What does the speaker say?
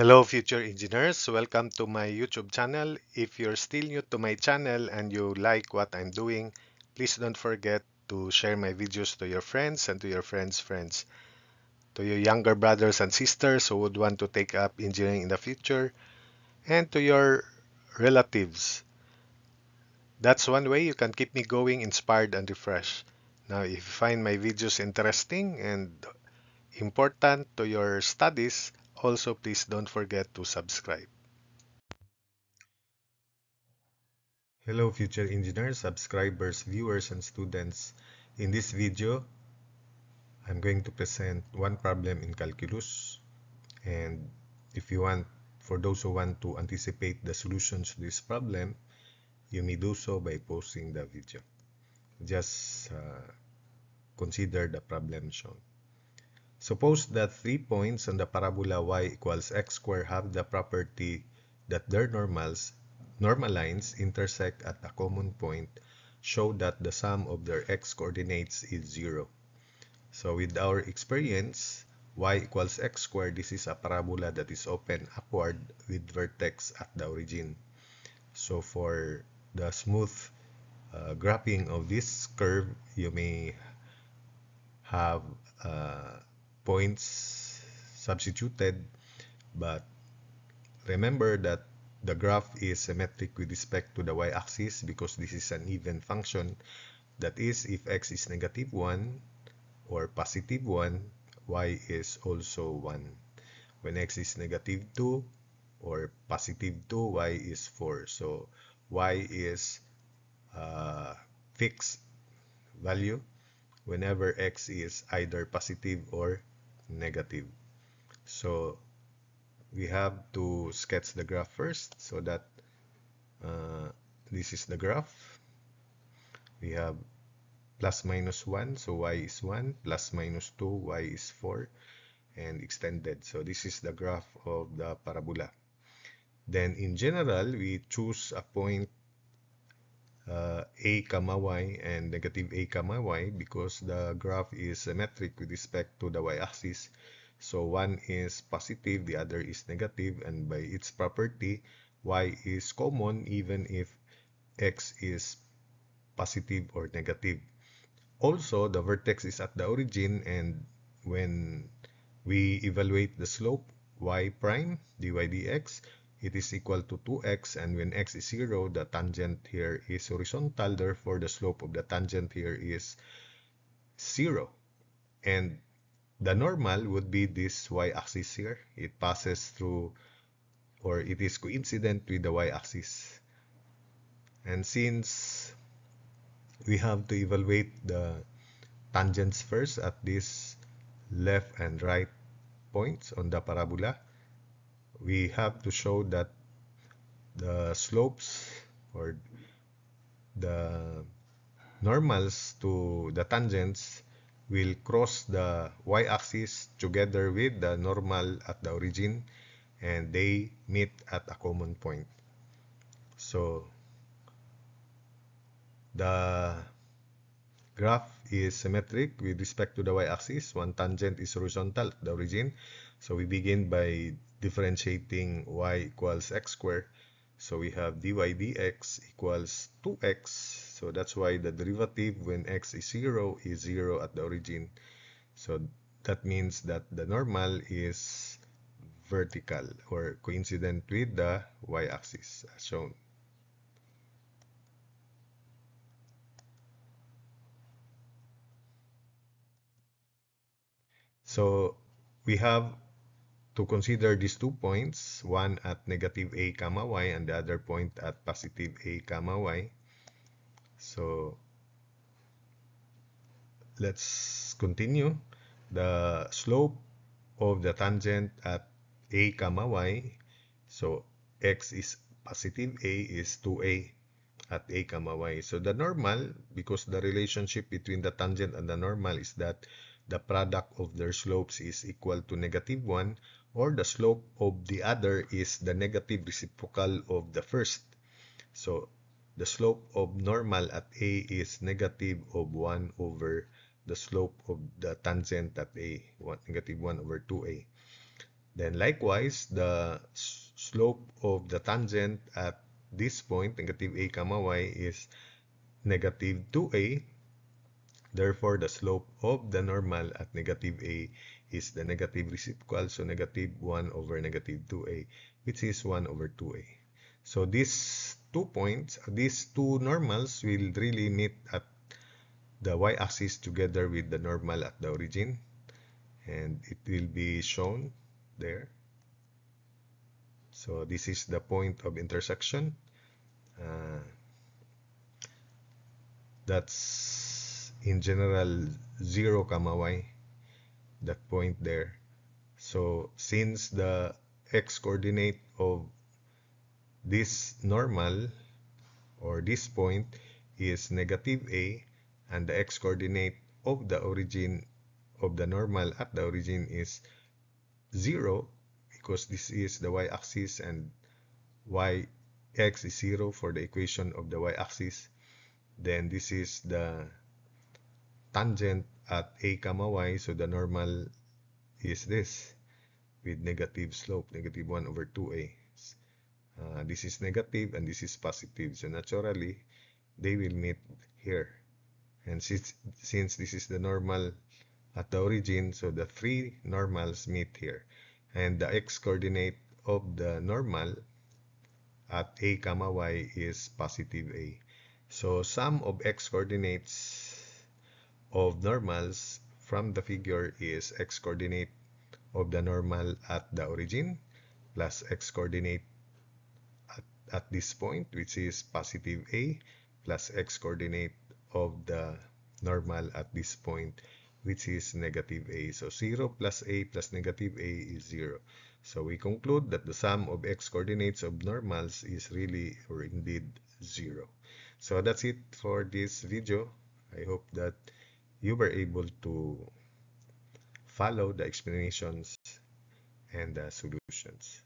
Hello future engineers, welcome to my YouTube channel. If you're still new to my channel and you like what I'm doing, please don't forget to share my videos to your friends and to your friends' friends. To your younger brothers and sisters who would want to take up engineering in the future, and to your relatives. That's one way you can keep me going, inspired and refreshed. Now, if you find my videos interesting and important to your studies, also please don't forget to subscribe. Hello future engineers, subscribers, viewers, and students. In this video, I'm going to present one problem in calculus. And if you want, for those who want to anticipate the solutions to this problem, you may do so by pausing the video. Just consider the problem shown. Suppose that 3 points on the parabola y equals x squared have the property that their normal lines intersect at a common point, show that the sum of their x coordinates is 0. So with our experience, y equals x squared, this is a parabola that is open upward with vertex at the origin. So for the smooth graphing of this curve, you may have points substituted, but remember that the graph is symmetric with respect to the y-axis because this is an even function. That is, if x is -1 or +1, y is also 1. When x is -2 or +2, y is 4. So y is a fixed value whenever x is either positive or negative. So we have to sketch the graph first so that this is the graph. We have plus minus 1, so y is 1, plus minus 2, y is 4, and extended. So this is the graph of the parabola. Then in general, we choose a point a comma y and negative a comma y because the graph is symmetric with respect to the y-axis. So one is positive, the other is negative, and by its property, y is common even if x is positive or negative. Also, the vertex is at the origin, and when we evaluate the slope y prime dy dx, it is equal to 2x, and when x is 0, the tangent here is horizontal, therefore the slope of the tangent here is 0. And the normal would be this y-axis here. It passes through, or it is coincident with the y-axis. And since we have to evaluate the tangents first at this left and right points on the parabola, we have to show that the slopes or the normals to the tangents will cross the y-axis together with the normal at the origin, and they meet at a common point. So the graph is symmetric with respect to the y-axis. One tangent is horizontal at the origin. So we begin by differentiating y equals x squared. So we have dy dx equals 2x. So that's why the derivative when x is 0 is 0 at the origin. So that means that the normal is vertical or coincident with the y-axis as shown. So we have to consider these 2 points, one at negative a comma y and the other point at positive a comma y. So let's continue. The slope of the tangent at a comma y, so x is positive, a is 2a at a comma y. So the normal, because the relationship between the tangent and the normal is that the product of their slopes is equal to -1, or the slope of the other is the negative reciprocal of the first. So the slope of normal at a is negative of 1 over the slope of the tangent at a, -1 over 2a. Then likewise, the slope of the tangent at this point, negative a comma y, is negative 2a. Therefore, the slope of the normal at negative a is the negative reciprocal, so negative 1 over negative 2a, which is 1 over 2a. So these 2 points, these two normals will really meet at the y-axis together with the normal at the origin, and it will be shown there. So this is the point of intersection. That's in general 0 comma y, that point there. So since the x coordinate of this normal or this point is negative a, and the x coordinate of the origin of the normal at the origin is 0, because this is the y-axis and x is 0 for the equation of the y-axis, then this is the tangent at a comma y, so the normal is this with negative slope, negative 1 over 2a. This is negative and this is positive, so naturally they will meet here. And since this is the normal at the origin, so the three normals meet here. And the x coordinate of the normal at a comma y is positive a. So sum of x coordinates of normals from the figure is x coordinate of the normal at the origin plus x coordinate at this point, which is positive a, plus x coordinate of the normal at this point, which is negative a. So 0 plus a plus negative a is 0. So we conclude that the sum of x coordinates of normals is really or indeed 0. So that's it for this video. I hope that you were able to follow the explanations and the solutions.